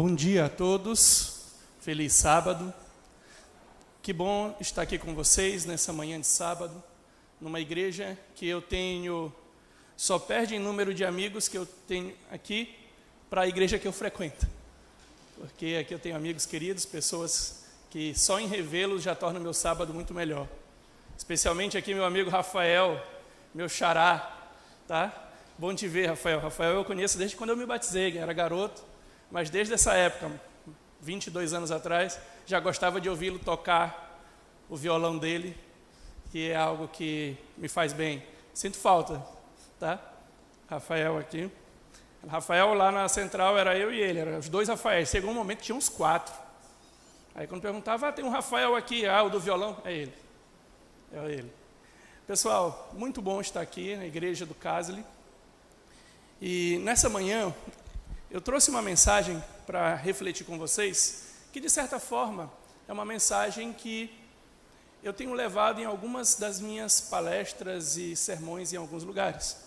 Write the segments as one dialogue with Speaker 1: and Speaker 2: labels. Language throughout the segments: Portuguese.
Speaker 1: Bom dia a todos, feliz sábado. Que bom estar aqui com vocês nessa manhã de sábado, numa igreja que eu tenho, só perde em número de amigos que eu tenho aqui para a igreja que eu frequento. Porque aqui eu tenho amigos queridos, pessoas que só em revê-los já torna o meu sábado muito melhor. Especialmente aqui meu amigo Rafael, meu xará, tá? Bom te ver, Rafael. Rafael eu conheço desde quando eu me batizei, era garoto. Mas desde essa época, 22 anos atrás, já gostava de ouvi-lo tocar o violão dele, que é algo que me faz bem. Sinto falta, tá? Rafael aqui. Rafael lá na central era eu e ele, eram os dois Rafaéis. Chegou um momento que tinha uns 4. Aí quando perguntava, tem um Rafael aqui, o do violão, é ele. É ele. Pessoal, muito bom estar aqui na igreja do Casle. E nessa manhã, eu trouxe uma mensagem para refletir com vocês, que de certa forma é uma mensagem que eu tenho levado em algumas das minhas palestras e sermões em alguns lugares.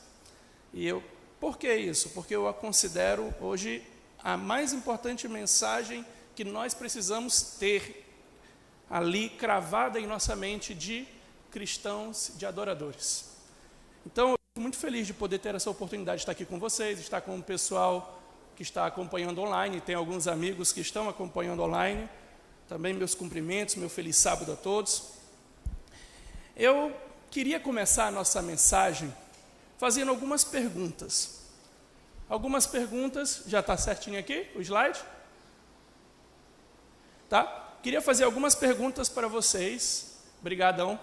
Speaker 1: Por que isso? Porque eu a considero hoje a mais importante mensagem que nós precisamos ter ali cravada em nossa mente de cristãos, de adoradores. Então, eu estou muito feliz de poder ter essa oportunidade de estar aqui com vocês, estar com o pessoal que está acompanhando online, tem alguns amigos que estão acompanhando online, também meus cumprimentos, meu feliz sábado a todos. Eu queria começar a nossa mensagem fazendo algumas perguntas. Algumas perguntas, já está certinho aqui o slide? Tá? Queria fazer algumas perguntas para vocês, brigadão.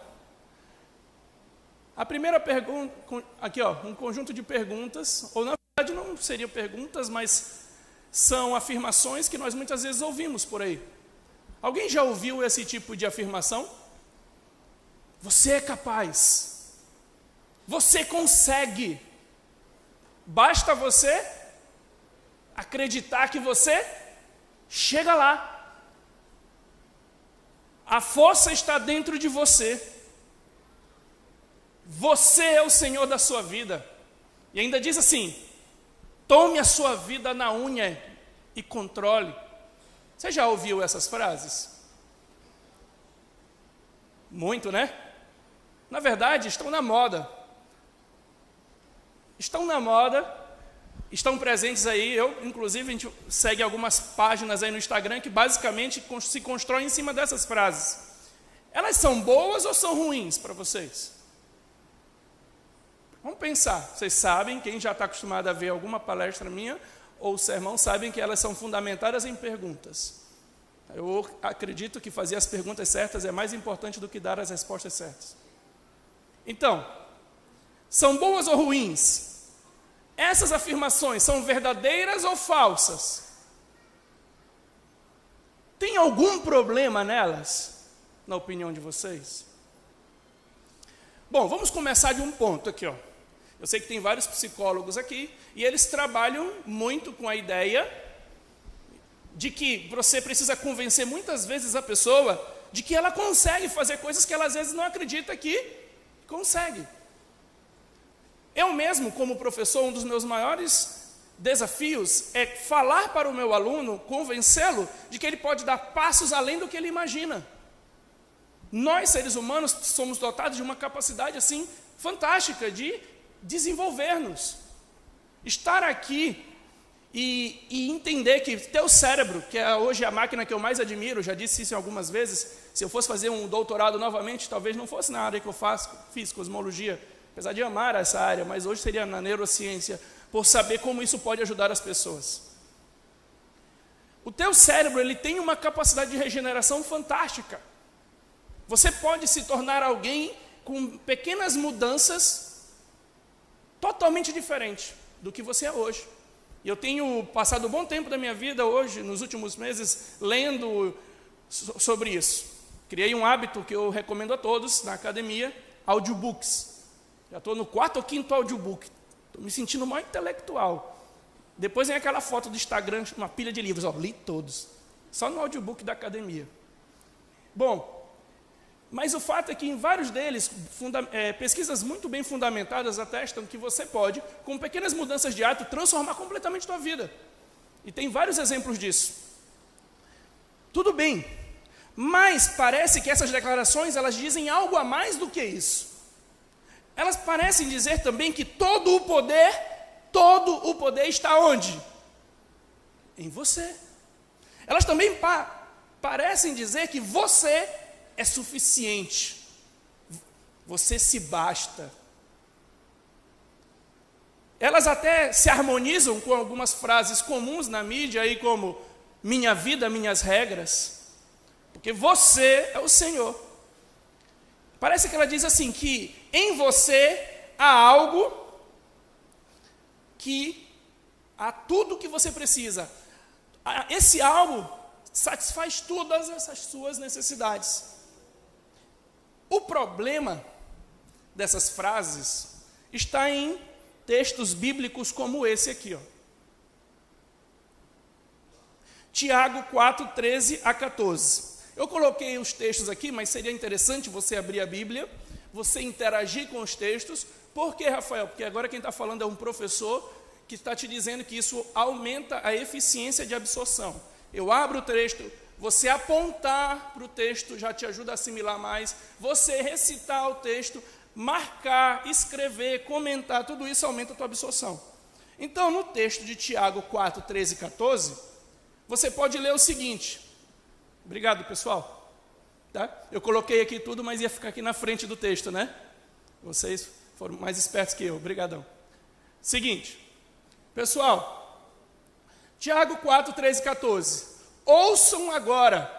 Speaker 1: A primeira pergunta, aqui ó, um conjunto de perguntas, ou na verdade não seriam perguntas, mas são afirmações que nós muitas vezes ouvimos por aí. Alguém já ouviu esse tipo de afirmação? Você é capaz. Você consegue. Basta você acreditar que você chega lá. A força está dentro de você. Você é o Senhor da sua vida. E ainda diz assim: tome a sua vida na unha e controle. Você já ouviu essas frases? Muito, né? Na verdade, estão na moda. Estão na moda, estão presentes aí. Inclusive, a gente segue algumas páginas aí no Instagram que basicamente se constroem em cima dessas frases. Elas são boas ou são ruins para vocês? Vamos pensar. Vocês sabem, quem já está acostumado a ver alguma palestra minha ou sermão, sabem que elas são fundamentadas em perguntas. Eu acredito que fazer as perguntas certas é mais importante do que dar as respostas certas. Então, são boas ou ruins? Essas afirmações são verdadeiras ou falsas? Tem algum problema nelas, na opinião de vocês? Bom, vamos começar de um ponto aqui, ó. Eu sei que tem vários psicólogos aqui, e eles trabalham muito com a ideia de que você precisa convencer muitas vezes a pessoa de que ela consegue fazer coisas que ela às vezes não acredita que consegue. Eu mesmo, como professor, um dos meus maiores desafios é falar para o meu aluno, convencê-lo de que ele pode dar passos além do que ele imagina. Nós, seres humanos, somos dotados de uma capacidade assim fantástica de desenvolver-nos. Estar aqui e entender que teu cérebro, que é hoje a máquina que eu mais admiro, já disse isso algumas vezes, se eu fosse fazer um doutorado novamente, talvez não fosse na área que eu fiz cosmologia, apesar de amar essa área, mas hoje seria na neurociência, por saber como isso pode ajudar as pessoas. O teu cérebro, ele tem uma capacidade de regeneração fantástica. Você pode se tornar alguém com pequenas mudanças totalmente diferente do que você é hoje. E eu tenho passado um bom tempo da minha vida hoje, nos últimos meses, lendo sobre isso. Criei um hábito que eu recomendo a todos na academia, audiobooks. Já estou no 4º ou 5º audiobook. Estou me sentindo mais intelectual. Depois vem aquela foto do Instagram, uma pilha de livros. Li todos. Só no audiobook da academia. Bom, mas o fato é que em vários deles, pesquisas muito bem fundamentadas atestam que você pode, com pequenas mudanças de hábito, transformar completamente a tua vida. E tem vários exemplos disso. Tudo bem, mas parece que essas declarações, elas dizem algo a mais do que isso. Elas parecem dizer também que todo o poder está onde? Em você. Elas também parecem dizer que você é suficiente. Você se basta. Elas até se harmonizam com algumas frases comuns na mídia, aí como minha vida, minhas regras, porque você é o Senhor. Parece que ela diz assim, que em você há algo, que há tudo que você precisa. Esse algo satisfaz todas essas suas necessidades. O problema dessas frases está em textos bíblicos como esse aqui, ó. Tiago 4, 13 a 14. Eu coloquei os textos aqui, mas seria interessante você abrir a Bíblia, você interagir com os textos. Por quê, Rafael? Porque agora quem está falando é um professor que está te dizendo que isso aumenta a eficiência de absorção. Eu abro o texto, você apontar para o texto já te ajuda a assimilar mais, você recitar o texto, marcar, escrever, comentar, tudo isso aumenta a tua absorção. Então, no texto de Tiago 4, 13 e 14, você pode ler o seguinte. Obrigado, pessoal. Tá? Eu coloquei aqui tudo, mas ia ficar aqui na frente do texto, né? Vocês foram mais espertos que eu. Obrigadão. Seguinte. Pessoal, Tiago 4, 13 e 14. Ouçam agora,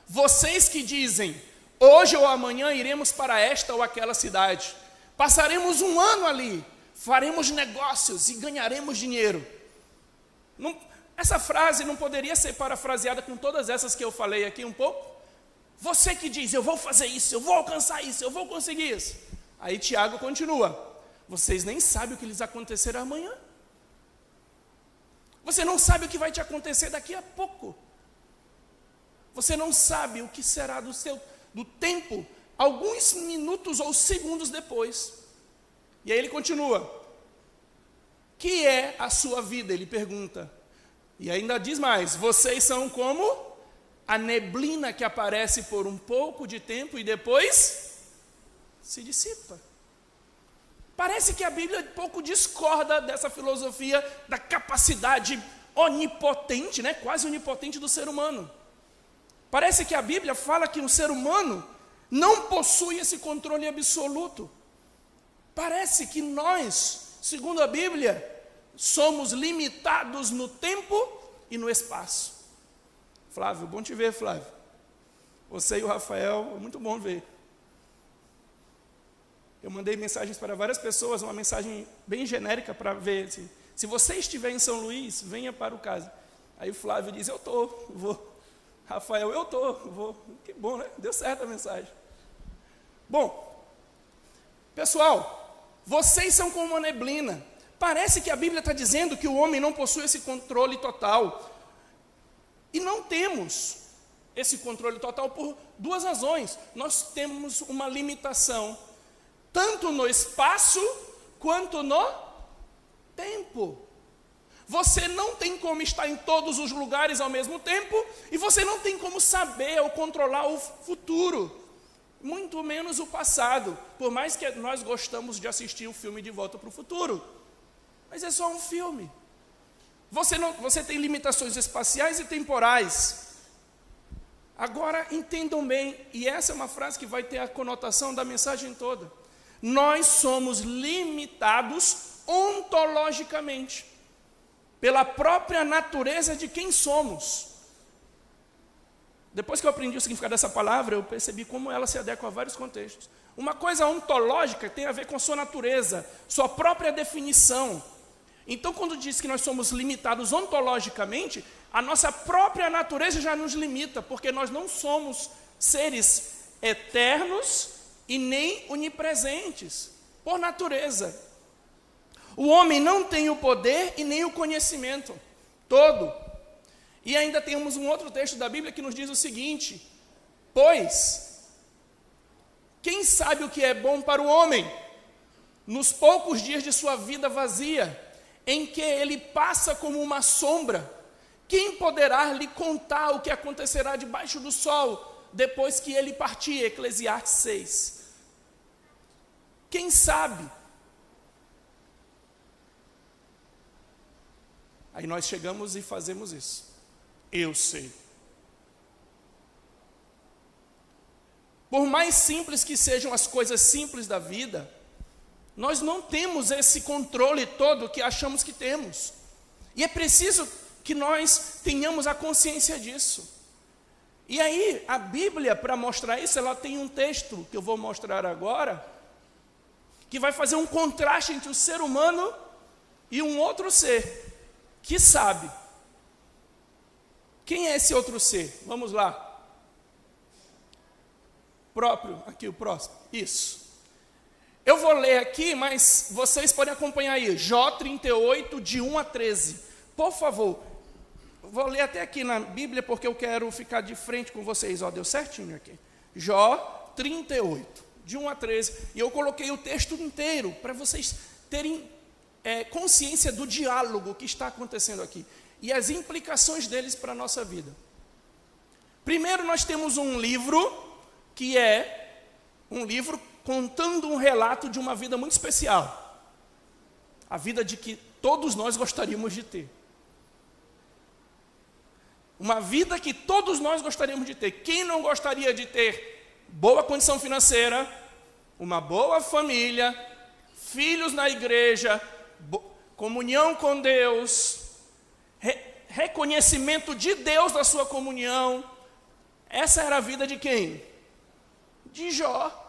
Speaker 1: vocês que dizem, hoje ou amanhã iremos para esta ou aquela cidade. Passaremos um ano ali, faremos negócios e ganharemos dinheiro. Essa frase não poderia ser parafraseada com todas essas que eu falei aqui um pouco? Você que diz, eu vou fazer isso, eu vou alcançar isso, eu vou conseguir isso. Aí Tiago continua, vocês nem sabem o que lhes acontecerá amanhã. Você não sabe o que vai te acontecer daqui a pouco. Você não sabe o que será do tempo, alguns minutos ou segundos depois. E aí ele continua. Que é a sua vida? Ele pergunta. E ainda diz mais, vocês são como a neblina que aparece por um pouco de tempo e depois se dissipa. Parece que a Bíblia pouco discorda dessa filosofia da capacidade onipotente, né, quase onipotente do ser humano. Parece que a Bíblia fala que o ser humano não possui esse controle absoluto. Parece que nós, segundo a Bíblia, somos limitados no tempo e no espaço. Flávio, bom te ver, Flávio. Você e o Rafael, é muito bom ver. Eu mandei mensagens para várias pessoas, uma mensagem bem genérica para ver. Se você estiver em São Luís, venha para o caso. Aí o Flávio diz, eu vou. Rafael, eu vou. Que bom, né? Deu certo a mensagem. Bom, pessoal, vocês são como uma neblina. Parece que a Bíblia está dizendo que o homem não possui esse controle total. E não temos esse controle total por duas razões. Nós temos uma limitação, tanto no espaço quanto no tempo. Você não tem como estar em todos os lugares ao mesmo tempo e você não tem como saber ou controlar o futuro, muito menos o passado, por mais que nós gostamos de assistir o filme De Volta para o Futuro. Mas é só um filme. Você tem limitações espaciais e temporais. Agora entendam bem, e essa é uma frase que vai ter a conotação da mensagem toda. Nós somos limitados ontologicamente, pela própria natureza de quem somos. Depois que eu aprendi o significado dessa palavra, eu percebi como ela se adequa a vários contextos. Uma coisa ontológica tem a ver com a sua natureza, sua própria definição. Então, quando diz que nós somos limitados ontologicamente, a nossa própria natureza já nos limita, porque nós não somos seres eternos e nem onipresentes, por natureza. O homem não tem o poder e nem o conhecimento todo. E ainda temos um outro texto da Bíblia que nos diz o seguinte: pois, quem sabe o que é bom para o homem, nos poucos dias de sua vida vazia, em que ele passa como uma sombra, Quem poderá lhe contar o que acontecerá debaixo do sol depois que ele partir? Eclesiastes 6. Quem sabe? Aí nós chegamos e fazemos isso. Eu sei. Por mais simples que sejam as coisas simples da vida, nós não temos esse controle todo que achamos que temos. E é preciso que nós tenhamos a consciência disso. E aí, a Bíblia, para mostrar isso, ela tem um texto que eu vou mostrar agora, que vai fazer um contraste entre o ser humano e um outro ser, que sabe. Quem é esse outro ser? Vamos lá. Aqui o próximo. Isso. Eu vou ler aqui, mas vocês podem acompanhar aí. Jó 38, de 1 a 13. Por favor, vou ler até aqui na Bíblia, porque eu quero ficar de frente com vocês. Ó, deu certinho aqui. Jó 38, de 1 a 13. E eu coloquei o texto inteiro, para vocês terem consciência do diálogo que está acontecendo aqui. E as implicações deles para a nossa vida. Primeiro, nós temos um livro, que é um livro contando um relato de uma vida muito especial. A vida de que todos nós gostaríamos de ter. Uma vida que todos nós gostaríamos de ter. Quem não gostaria de ter boa condição financeira, uma boa família, filhos na igreja, comunhão com Deus, reconhecimento de Deus da sua comunhão? Essa era a vida de quem? De Jó.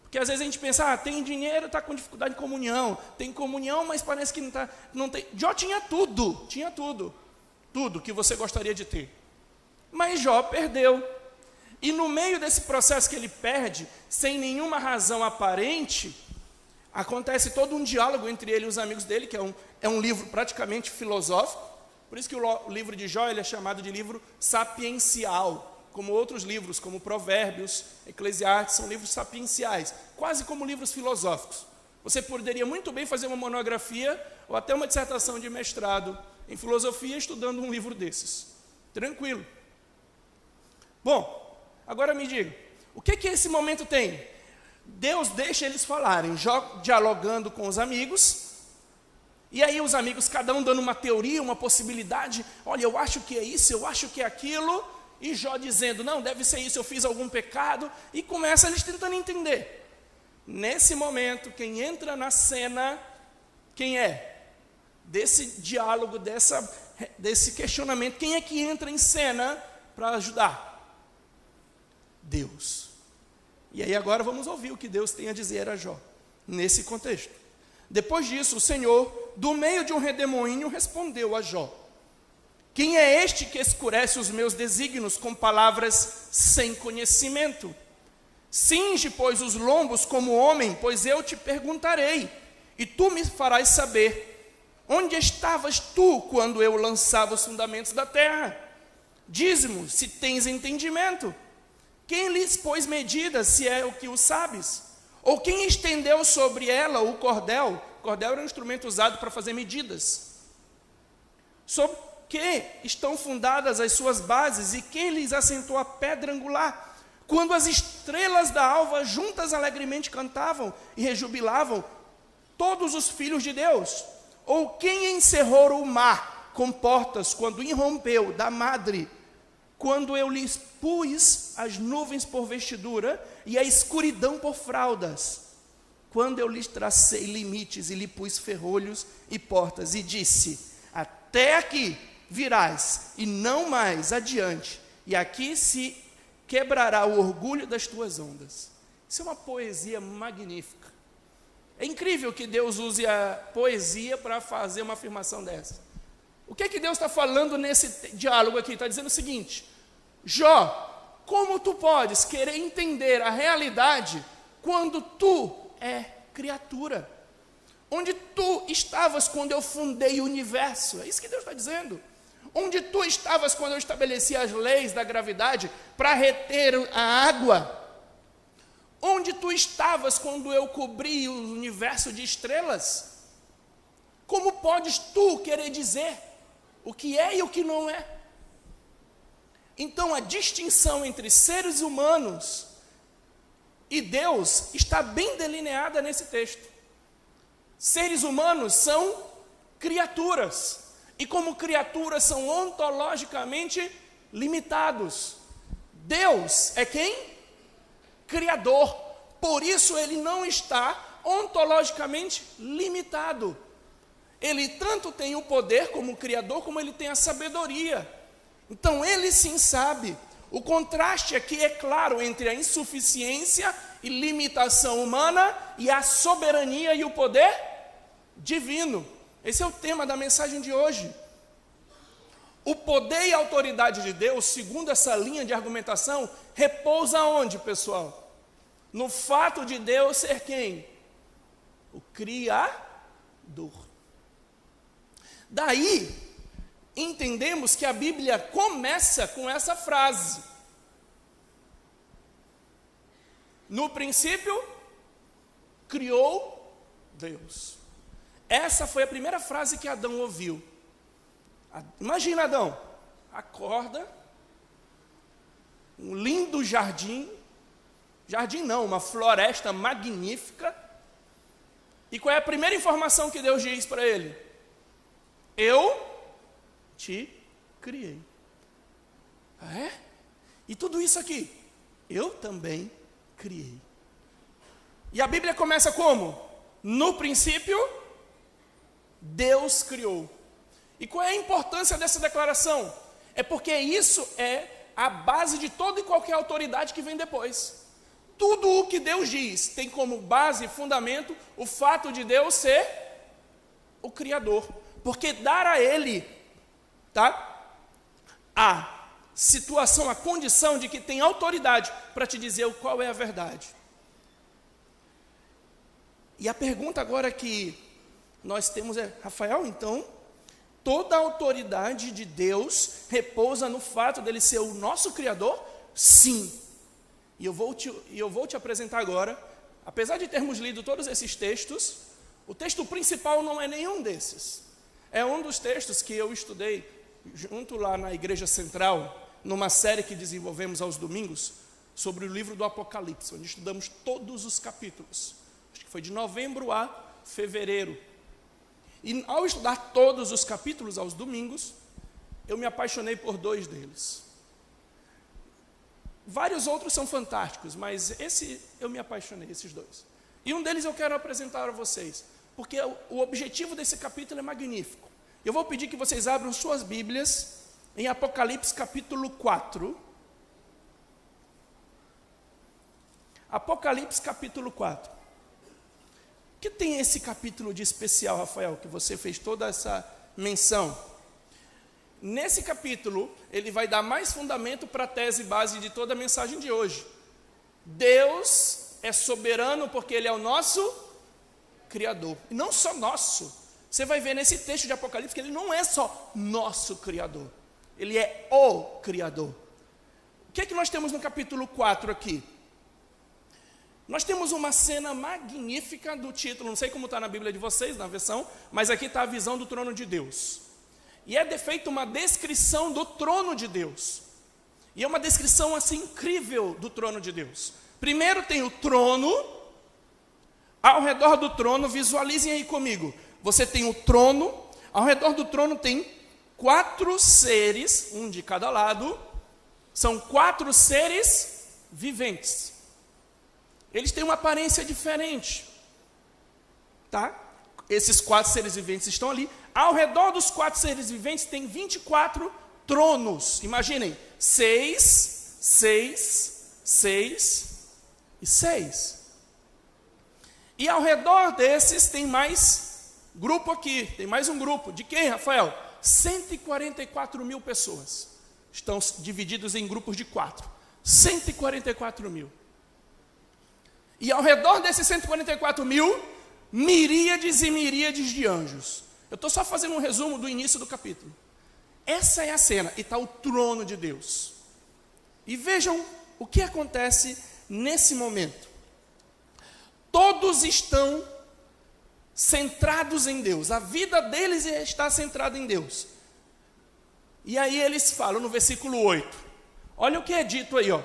Speaker 1: Porque às vezes a gente pensa, tem dinheiro, está com dificuldade de comunhão. Tem comunhão, mas parece que não tem. Jó tinha tudo. Tudo que você gostaria de ter. Mas Jó perdeu. E no meio desse processo que ele perde, sem nenhuma razão aparente, acontece todo um diálogo entre ele e os amigos dele, que é um livro praticamente filosófico. Por isso que o livro de Jó ele é chamado de livro sapiencial. Como outros livros, como Provérbios, Eclesiastes, são livros sapienciais, quase como livros filosóficos. Você poderia muito bem fazer uma monografia ou até uma dissertação de mestrado em filosofia estudando um livro desses. Tranquilo. Bom, agora me diga, o que esse momento tem? Deus deixa eles falarem, Jó dialogando com os amigos, e aí os amigos, cada um dando uma teoria, uma possibilidade. Olha, eu acho que é isso, eu acho que é aquilo. E Jó dizendo, não, deve ser isso, eu fiz algum pecado. E começa eles tentando entender. Nesse momento, quem entra na cena, quem é? Desse diálogo, desse questionamento, quem é que entra em cena para ajudar? Deus. E aí agora vamos ouvir o que Deus tem a dizer a Jó, nesse contexto. Depois disso, o Senhor, do meio de um redemoinho, respondeu a Jó: quem é este que escurece os meus desígnios com palavras sem conhecimento? Cinge, pois, os lombos como homem, pois eu te perguntarei, e tu me farás saber. Onde estavas tu quando eu lançava os fundamentos da terra? Dize-me, se tens entendimento. Quem lhes pôs medidas, se é o que o sabes? Ou quem estendeu sobre ela o cordel? O cordel era um instrumento usado para fazer medidas. Sobre que estão fundadas as suas bases, e quem lhes assentou a pedra angular? Quando as estrelas da alva juntas alegremente cantavam e rejubilavam todos os filhos de Deus? Ou quem encerrou o mar com portas quando irrompeu da madre? Quando eu lhes pus as nuvens por vestidura e a escuridão por fraldas? Quando eu lhes tracei limites e lhe pus ferrolhos e portas e disse: até aqui virás e não mais adiante, e aqui se quebrará o orgulho das tuas ondas. Isso é uma poesia magnífica. É incrível que Deus use a poesia para fazer uma afirmação dessa. O que é que Deus está falando nesse diálogo aqui? Está dizendo o seguinte: Jó, como tu podes querer entender a realidade quando tu é criatura? Onde tu estavas quando eu fundei o universo? É isso que Deus está dizendo. Onde tu estavas quando eu estabeleci as leis da gravidade para reter a água? Onde tu estavas quando eu cobri o universo de estrelas? Como podes tu querer dizer o que é e o que não é. Então, a distinção entre seres humanos e Deus está bem delineada nesse texto. Seres humanos são criaturas, e como criaturas são ontologicamente limitados. Deus é quem? Criador. Por isso ele não está ontologicamente limitado. Ele tanto tem o poder como criador, como ele tem a sabedoria. Então ele sim sabe. O contraste aqui é claro entre a insuficiência e limitação humana e a soberania e o poder divino. Esse é o tema da mensagem de hoje. O poder e a autoridade de Deus, segundo essa linha de argumentação, repousa onde, pessoal? No fato de Deus ser quem? O Criador. Daí, entendemos que a Bíblia começa com essa frase. No princípio, criou Deus. Essa foi a primeira frase que Adão ouviu. Imagina Adão, acorda, um lindo jardim não, uma floresta magnífica, e qual é a primeira informação que Deus diz para ele? Eu te criei. Ah, é? E tudo isso aqui, eu também criei. E a Bíblia começa como? No princípio, Deus criou. E qual é a importância dessa declaração? É porque isso é a base de toda e qualquer autoridade que vem depois. Tudo o que Deus diz tem como base e fundamento o fato de Deus ser o Criador. Porque dar a Ele, a situação, a condição de que tem autoridade para te dizer qual é a verdade. E a pergunta agora que nós temos é, Rafael, então, toda a autoridade de Deus repousa no fato dele ser o nosso Criador? Sim. E eu vou te apresentar agora, apesar de termos lido todos esses textos, o texto principal não é nenhum desses. É um dos textos que eu estudei junto lá na Igreja Central, numa série que desenvolvemos aos domingos, sobre o livro do Apocalipse, onde estudamos todos os capítulos. Acho que foi de novembro a fevereiro. E ao estudar todos os capítulos aos domingos, eu me apaixonei por 2 deles. Vários outros são fantásticos, mas esse eu me apaixonei, esses 2. E um deles eu quero apresentar a vocês, porque o objetivo desse capítulo é magnífico. Eu vou pedir que vocês abram suas Bíblias em Apocalipse capítulo 4. Apocalipse capítulo 4. O que tem esse capítulo de especial, Rafael, que você fez toda essa menção? Nesse capítulo, ele vai dar mais fundamento para a tese base de toda a mensagem de hoje. Deus é soberano porque Ele é o nosso Criador. E não só nosso. Você vai ver nesse texto de Apocalipse que Ele não é só nosso Criador. Ele é o Criador. O que é que nós temos no capítulo 4 aqui? Nós temos uma cena magnífica do título, não sei como está na Bíblia de vocês, na versão, mas aqui está a visão do trono de Deus. E é feita uma descrição do trono de Deus. E é uma descrição assim incrível do trono de Deus. Primeiro tem o trono, ao redor do trono, visualizem aí comigo. Você tem o trono, ao redor do trono tem 4 seres, um de cada lado, são 4 seres viventes. Eles têm uma aparência diferente, Esses 4 seres viventes estão ali. Ao redor dos 4 seres viventes tem 24 tronos. Imaginem, 6, 6, 6 e 6. E ao redor desses tem mais grupo aqui, tem mais um grupo. De quem, Rafael? 144 mil pessoas. Estão divididos em grupos de 4. 144 mil. E ao redor desses 144 mil, miríades e miríades de anjos. Eu estou só fazendo um resumo do início do capítulo. Essa é a cena, e está o trono de Deus. E vejam o que acontece nesse momento. Todos estão centrados em Deus, a vida deles está centrada em Deus. E aí eles falam no versículo 8, olha o que é dito aí, ó.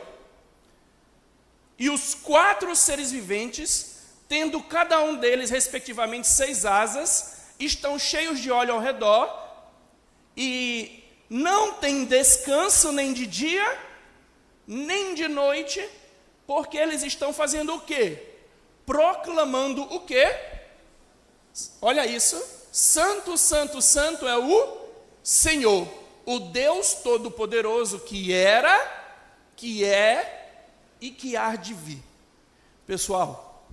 Speaker 1: E os 4 seres viventes, tendo cada um deles respectivamente 6 asas, estão cheios de óleo ao redor, e não tem descanso nem de dia, nem de noite, porque eles estão fazendo o quê? Proclamando o quê? Olha isso, santo, santo, santo é o Senhor, o Deus Todo-Poderoso, que era, que é e que há de vir. Pessoal,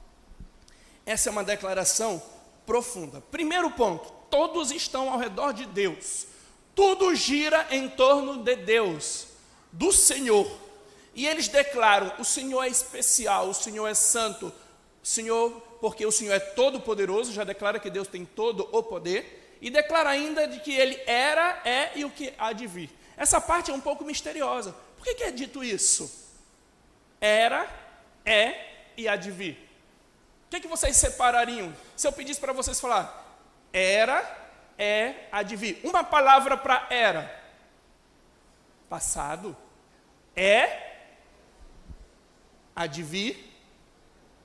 Speaker 1: essa é uma declaração profunda. Primeiro ponto, todos estão ao redor de Deus. Tudo gira em torno de Deus, do Senhor. E eles declaram, o Senhor é especial, o Senhor é santo, o Senhor, porque o Senhor é todo-poderoso, já declara que Deus tem todo o poder, e declara ainda de que Ele era, é e o que há de vir. Essa parte é um pouco misteriosa. Por que é dito isso? Era, é e há de vir. O que vocês separariam? Se eu pedisse para vocês falar, era, é, há de vir. Uma palavra para era. Passado. É, há de vir,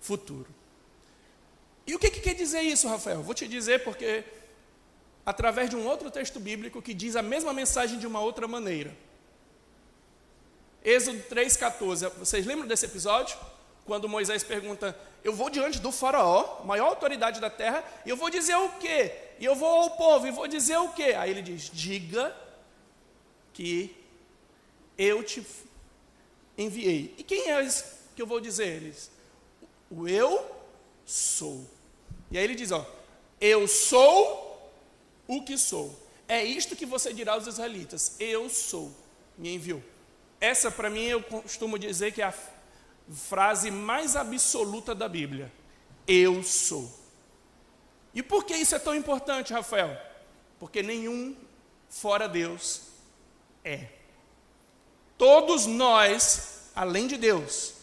Speaker 1: futuro. E o que quer dizer isso, Rafael? Vou te dizer porque, através de um outro texto bíblico que diz a mesma mensagem de uma outra maneira. Êxodo 3,14. Vocês lembram desse episódio? Quando Moisés pergunta, eu vou diante do faraó, maior autoridade da terra, e eu vou dizer o quê? E eu vou ao povo e vou dizer o quê? Aí ele diz, diga que eu te enviei. E quem é esse que eu vou dizer? Eles, o eu sou. E aí ele diz, ó, eu sou o que sou. É isto que você dirá aos israelitas, eu sou, me enviou. Essa para mim eu costumo dizer que é a frase mais absoluta da Bíblia. Eu sou. E por que isso é tão importante, Rafael? Porque nenhum fora Deus é. Todos nós, além de Deus,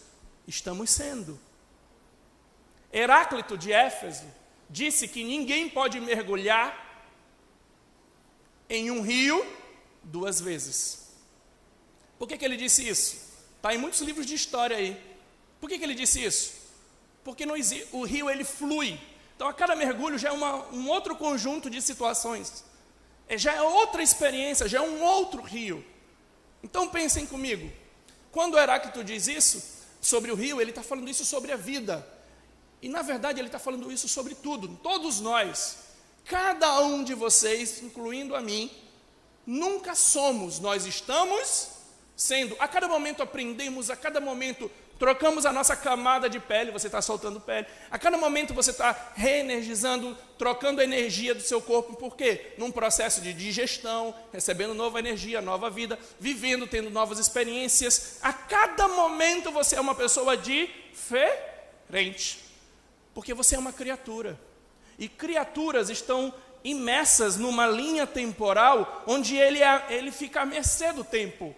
Speaker 1: estamos sendo. Heráclito de Éfeso disse que ninguém pode mergulhar em um rio 2 vezes. Por que ele disse isso? Está em muitos livros de história aí. Por que ele disse isso? Porque não existe, o rio ele flui. Então a cada mergulho já é um outro conjunto de situações. Já é outra experiência, já é um outro rio. Então pensem comigo. Quando Heráclito diz isso sobre o rio, ele está falando isso sobre a vida. E na verdade ele está falando isso sobre tudo. Todos nós, cada um de vocês, incluindo a mim, nunca somos, nós estamos sendo. A cada momento aprendemos, a cada momento trocamos a nossa camada de pele, você está soltando pele. A cada momento você está reenergizando, trocando a energia do seu corpo. Por quê? Num processo de digestão, recebendo nova energia, nova vida, vivendo, tendo novas experiências. A cada momento você é uma pessoa diferente. Porque você é uma criatura. E criaturas estão imersas numa linha temporal onde ele fica à mercê do tempo.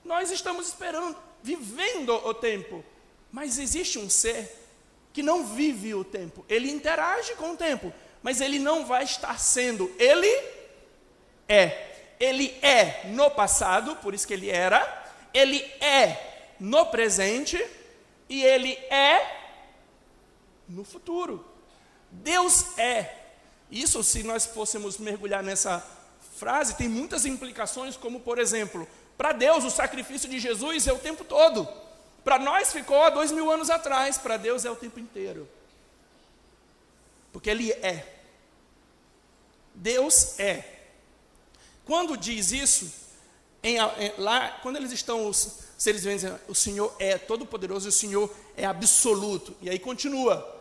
Speaker 1: Nós estamos esperando, vivendo o tempo. Mas existe um ser que não vive o tempo. Ele interage com o tempo, mas ele não vai estar sendo. Ele é. Ele é no passado, por isso que ele era. Ele é no presente e ele é no futuro. Deus é. Isso, se nós fôssemos mergulhar nessa frase, tem muitas implicações, como por exemplo, para Deus o sacrifício de Jesus é o tempo todo. Para nós ficou há 2000 anos atrás, para Deus é o tempo inteiro. Porque Ele é. Deus é. Quando diz isso, lá, quando eles estão, os seres viventes, o Senhor é todo-poderoso e o Senhor é absoluto. E aí continua.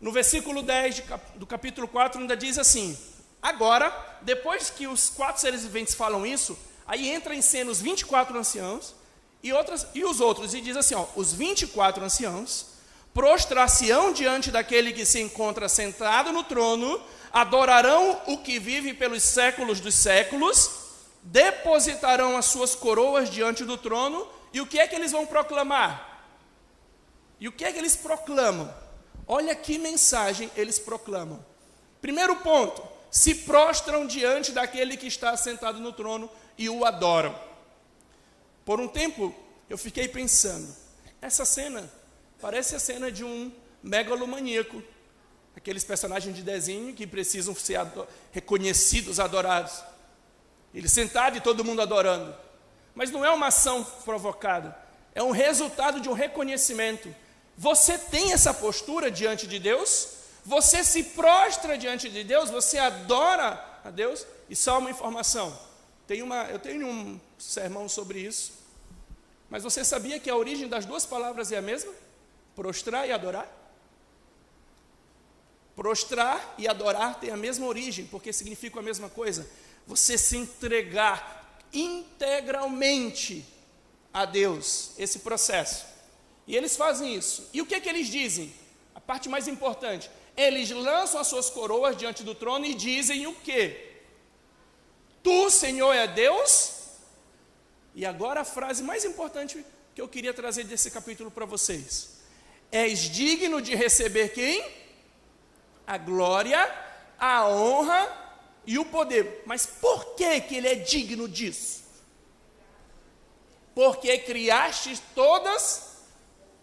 Speaker 1: No versículo 10 do capítulo 4 ainda diz assim, agora, depois que os 4 seres viventes falam isso, aí entra em cena os 24 anciãos e os outros, e diz assim, ó, os 24 anciãos prostrar-se-ão diante daquele que se encontra sentado no trono, adorarão o que vive pelos séculos dos séculos, depositarão as suas coroas diante do trono, e o que é que eles vão proclamar? E o que é que eles proclamam? Olha que mensagem eles proclamam. Primeiro ponto, se prostram diante daquele que está sentado no trono e o adoram. Por um tempo, eu fiquei pensando, essa cena parece a cena de um megalomaníaco, aqueles personagens de desenho que precisam ser reconhecidos, adorados. Ele sentado e todo mundo adorando. Mas não é uma ação provocada, é um resultado de um reconhecimento. Você tem essa postura diante de Deus? Você se prostra diante de Deus? Você adora a Deus? E só uma informação, eu tenho um sermão sobre isso, mas você sabia que a origem das duas palavras é a mesma? Prostrar e adorar? Prostrar e adorar tem a mesma origem, porque significa a mesma coisa. Você se entregar integralmente a Deus, esse processo. E eles fazem isso. E o que é que eles dizem? A parte mais importante. Eles lançam as suas coroas diante do trono e dizem o quê? Tu, Senhor, é Deus? E agora a frase mais importante que eu queria trazer desse capítulo para vocês. És digno de receber quem? A glória, a honra e o poder. Mas por que ele é digno disso? Porque criaste todas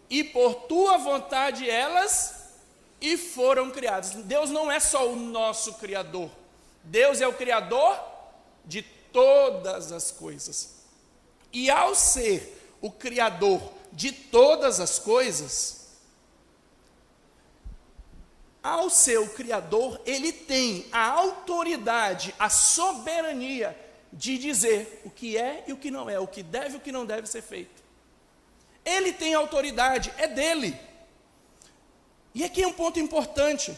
Speaker 1: e por tua vontade elas e foram criadas. Deus não é só o nosso Criador. Deus é o Criador de todas as coisas. E ao ser o Criador de todas as coisas, ao ser o Criador, ele tem a autoridade, a soberania de dizer o que é e o que não é, o que deve e o que não deve ser feito. Ele tem autoridade, é dele. E aqui é um ponto importante.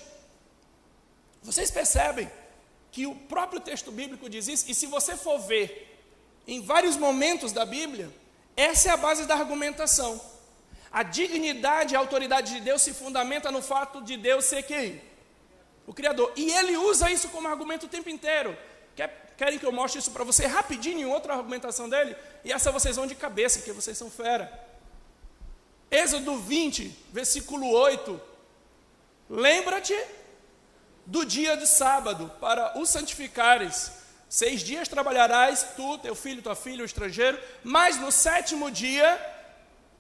Speaker 1: Vocês percebem que o próprio texto bíblico diz isso, e se você for ver em vários momentos da Bíblia, essa é a base da argumentação. A dignidade e a autoridade de Deus se fundamenta no fato de Deus ser quem? O Criador. E ele usa isso como argumento o tempo inteiro. Querem que eu mostre isso para você rapidinho em outra argumentação dele? E essa vocês vão de cabeça, porque vocês são fera. Êxodo 20, versículo 8. Lembra-te do dia de sábado, para o santificares. 6 dias trabalharás, tu, teu filho, tua filha, o estrangeiro, mas no 7º dia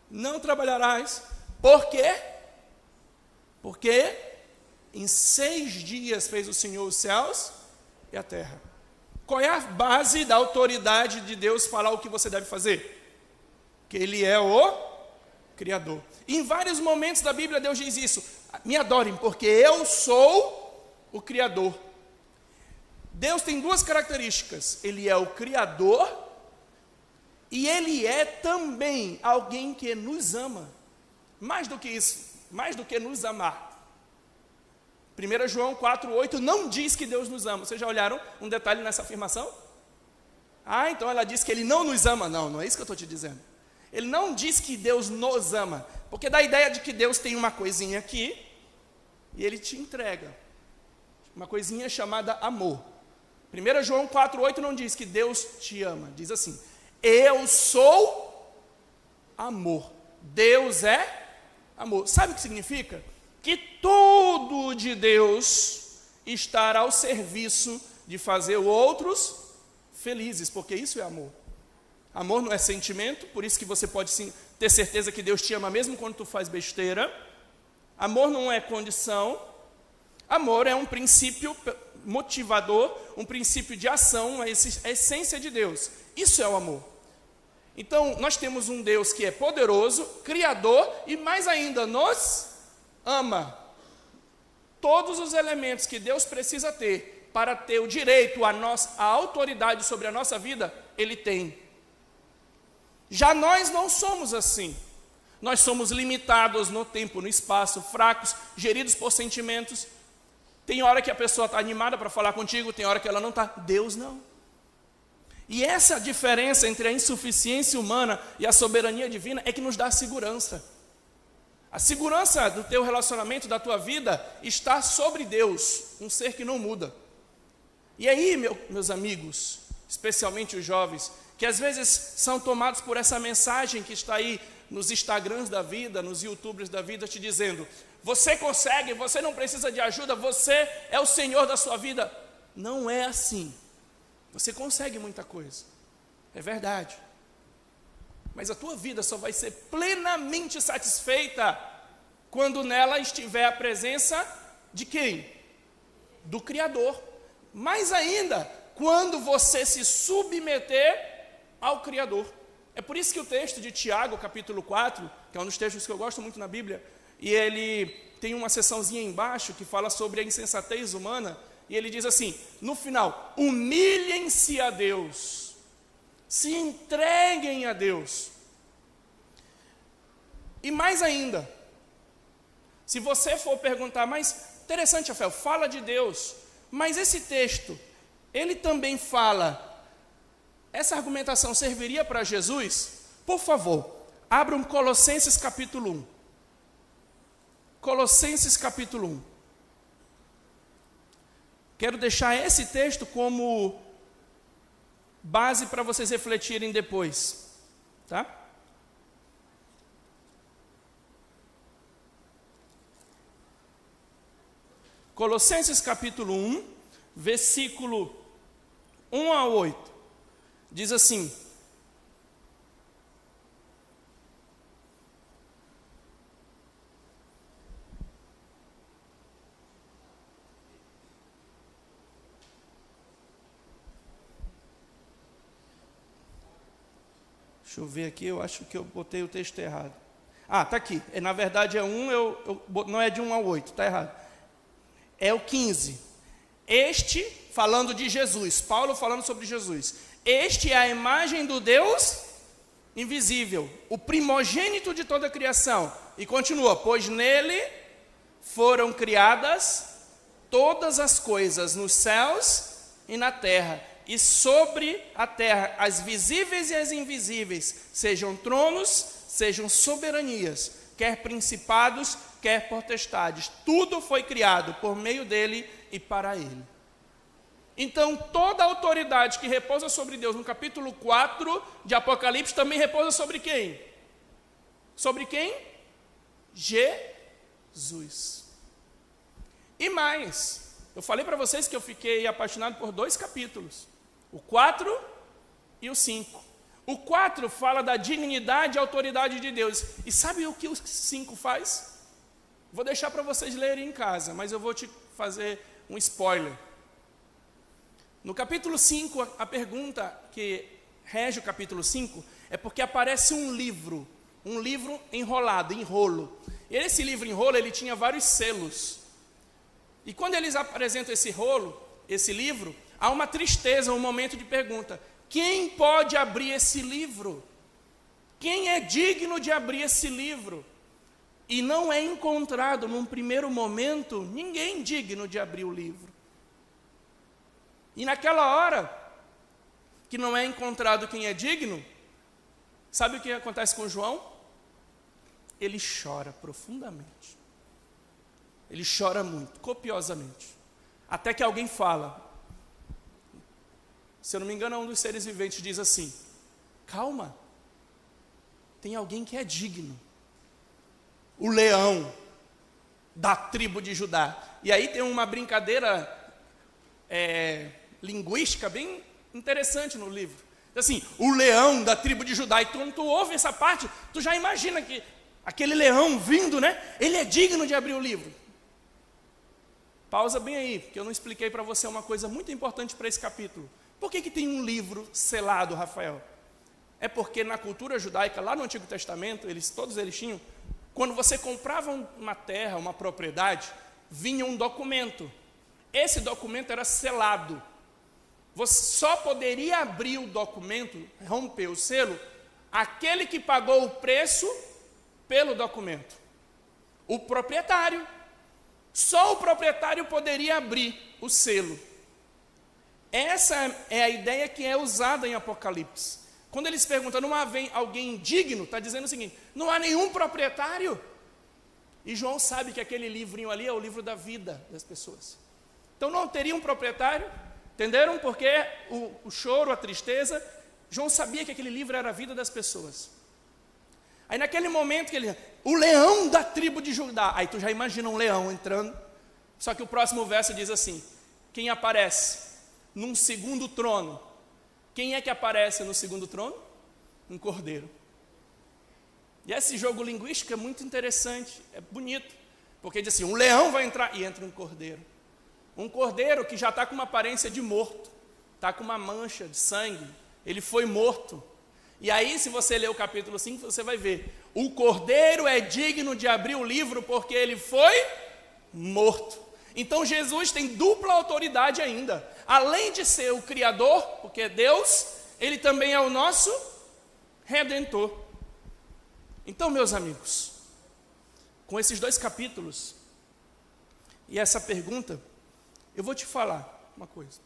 Speaker 1: não trabalharás. Por quê? Porque em 6 dias fez o Senhor os céus e a terra. Qual é a base da autoridade de Deus falar o que você deve fazer? Que Ele é o Criador. E em vários momentos da Bíblia Deus diz isso. Me adorem, porque eu sou o Criador. Deus tem 2 características. Ele é o Criador e Ele é também alguém que nos ama. Mais do que isso, mais do que nos amar. 1 João 4,8 não diz que Deus nos ama. Vocês já olharam um detalhe nessa afirmação? Ah, então ela diz que Ele não nos ama. Não, não é isso que eu estou te dizendo. Ele não diz que Deus nos ama, porque dá a ideia de que Deus tem uma coisinha aqui e Ele te entrega. Uma coisinha chamada amor. 1 João 4,8 não diz que Deus te ama. Diz assim: eu sou amor. Deus é amor. Sabe o que significa? Que tudo de Deus está ao serviço de fazer outros felizes, porque isso é amor. Amor não é sentimento, por isso que você pode sim ter certeza que Deus te ama mesmo quando tu faz besteira. Amor não é condição. Amor é um princípio motivador, um princípio de ação, a essência de Deus. Isso é o amor. Então, nós temos um Deus que é poderoso, criador e mais ainda nos ama. Todos os elementos que Deus precisa ter para ter o direito, a autoridade sobre a nossa vida, Ele tem. Já nós não somos assim. Nós somos limitados no tempo, no espaço, fracos, geridos por sentimentos. Tem hora que a pessoa está animada para falar contigo, tem hora que ela não está. Deus não. E essa diferença entre a insuficiência humana e a soberania divina é que nos dá segurança. A segurança do teu relacionamento, da tua vida, está sobre Deus, um ser que não muda. E aí, meus amigos, especialmente os jovens, que às vezes são tomados por essa mensagem que está aí nos Instagrams da vida, nos YouTubers da vida, te dizendo: você consegue, você não precisa de ajuda, você é o Senhor da sua vida. não é assim. Você consegue muita coisa, é verdade. Mas a tua vida só vai ser plenamente satisfeita quando nela estiver a presença de quem? Do Criador. Mais ainda, quando você se submeter ao Criador. É por isso que o texto de Tiago, capítulo 4, que é um dos textos que eu gosto muito na Bíblia, e ele tem uma seçãozinha embaixo que fala sobre a insensatez humana, e ele diz assim, no final, humilhem-se a Deus, se entreguem a Deus. E mais ainda, se você for perguntar, mas interessante, Rafael, fala de Deus, mas esse texto, ele também fala, essa argumentação serviria para Jesus? Por favor, abram Colossenses capítulo 1. Colossenses capítulo 1. Quero deixar esse texto como base para vocês refletirem depois, tá? Colossenses capítulo 1, versículo 1 a 8, diz assim: deixa eu ver aqui, eu acho que eu botei o texto errado. Ah, está aqui. Na verdade é 1, não é de 1 a 8, está errado. É o 15. Este, falando de Jesus, Paulo falando sobre Jesus. Este é a imagem do Deus invisível, o primogênito de toda a criação. E continua, pois nele foram criadas todas as coisas nos céus e na terra. E sobre a terra, as visíveis e as invisíveis, sejam tronos, sejam soberanias, quer principados, quer potestades. Tudo foi criado por meio dele e para ele. Então, toda a autoridade que repousa sobre Deus, no capítulo 4 de Apocalipse, também repousa sobre quem? Sobre quem? Jesus. E mais, eu falei para vocês que eu fiquei apaixonado por 2 capítulos. O 4 e o 5. O 4 fala da dignidade e autoridade de Deus. E sabe o que o 5 faz? Vou deixar para vocês lerem em casa, mas eu vou te fazer um spoiler. No capítulo 5, a pergunta que rege o capítulo 5 é porque aparece um livro enrolado, em rolo. E esse livro em rolo, ele tinha vários selos. E quando eles apresentam esse livro, há uma tristeza, um momento de pergunta. Quem pode abrir esse livro? Quem é digno de abrir esse livro? E não é encontrado, num primeiro momento, ninguém digno de abrir o livro. E naquela hora, que não é encontrado quem é digno, sabe o que acontece com João? Ele chora profundamente. Ele chora muito, copiosamente. Até que alguém fala, se eu não me engano, um dos seres viventes diz assim: calma, tem alguém que é digno. O leão da tribo de Judá. E aí tem uma brincadeira linguística bem interessante no livro. Assim, o leão da tribo de Judá. E quando tu ouve essa parte, tu já imagina que aquele leão vindo, né? Ele é digno de abrir o livro. Pausa bem aí, porque eu não expliquei para você uma coisa muito importante para esse capítulo. Por que tem um livro selado, Rafael? É porque na cultura judaica, lá no Antigo Testamento, todos eles tinham, quando você comprava uma terra, uma propriedade, vinha um documento. Esse documento era selado. Você só poderia abrir o documento, romper o selo, aquele que pagou o preço pelo documento. O proprietário. Só o proprietário poderia abrir o selo. Essa é a ideia que é usada em Apocalipse. Quando eles perguntam, não há alguém digno, está dizendo o seguinte, não há nenhum proprietário. E João sabe que aquele livrinho ali é o livro da vida das pessoas. Então não teria um proprietário, entenderam? Porque o choro, a tristeza, João sabia que aquele livro era a vida das pessoas. Aí naquele momento que o leão da tribo de Judá, aí tu já imagina um leão entrando, só que o próximo verso diz assim, quem aparece? num segundo trono. Quem é que aparece no segundo trono? Um cordeiro. E esse jogo linguístico é muito interessante, é bonito, porque diz assim, um leão vai entrar, e entra um cordeiro. Um cordeiro que já está com uma aparência de morto, está com uma mancha de sangue, ele foi morto. E aí, se você ler o capítulo 5, você vai ver, o cordeiro é digno de abrir o livro, porque ele foi morto. Então Jesus tem dupla autoridade ainda, além de ser o Criador, porque é Deus, ele também é o nosso Redentor. Então, meus amigos, com esses 2 capítulos e essa pergunta, eu vou te falar uma coisa.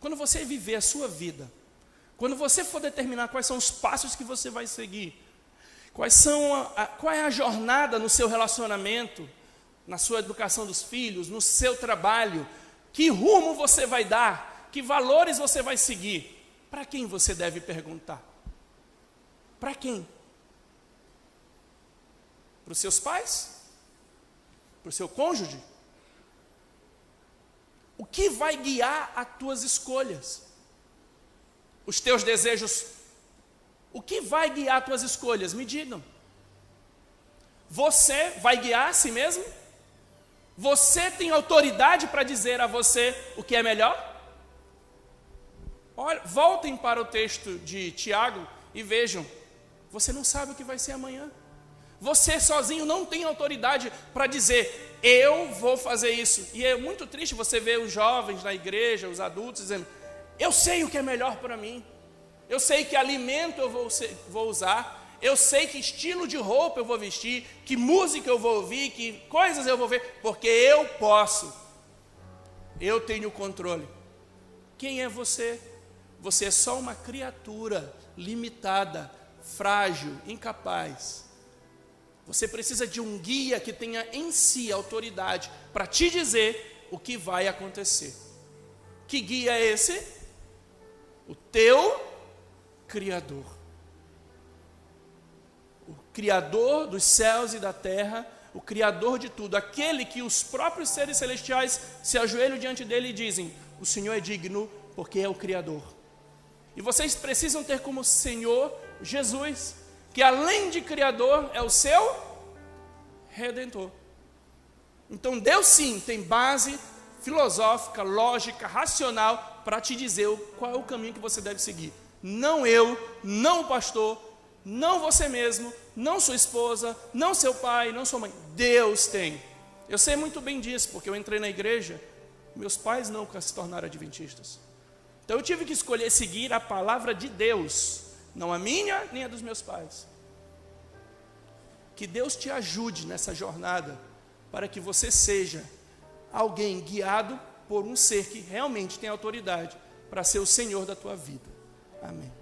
Speaker 1: Quando você viver a sua vida, quando você for determinar quais são os passos que você vai seguir, qual é a jornada no seu relacionamento, na sua educação dos filhos, no seu trabalho, que rumo você vai dar, que valores você vai seguir, para quem você deve perguntar? Para quem? Para os seus pais? Para o seu cônjuge? O que vai guiar as tuas escolhas? Os teus desejos? O que vai guiar as tuas escolhas? Me digam. Você vai guiar a si mesmo? Você tem autoridade para dizer a você o que é melhor? Olha, voltem para o texto de Tiago e vejam, você não sabe o que vai ser amanhã. Você sozinho não tem autoridade para dizer, eu vou fazer isso. E é muito triste você ver os jovens na igreja, os adultos, dizendo, eu sei o que é melhor para mim. Eu sei que alimento eu vou usar. Eu sei que estilo de roupa eu vou vestir, que música eu vou ouvir, que coisas eu vou ver, porque eu posso. Eu tenho controle. Quem é você? Você é só uma criatura limitada, frágil, incapaz. Você precisa de um guia que tenha em si autoridade para te dizer o que vai acontecer. Que guia é esse? O teu Criador. O Criador dos céus e da terra, o Criador de tudo, aquele que os próprios seres celestiais se ajoelham diante dele e dizem, o Senhor é digno porque é o Criador. E vocês precisam ter como Senhor Jesus, que além de Criador é o seu Redentor. Então Deus sim tem base filosófica, lógica, racional para te dizer qual é o caminho que você deve seguir. Não eu, não o pastor, não você mesmo, não sua esposa, não seu pai, não sua mãe. Deus tem. Eu sei muito bem disso, porque eu entrei na igreja, meus pais nunca se tornaram adventistas. Então eu tive que escolher seguir a palavra de Deus, não a minha, nem a dos meus pais. Que Deus te ajude nessa jornada, para que você seja alguém guiado por um ser que realmente tem autoridade para ser o Senhor da tua vida. Amém.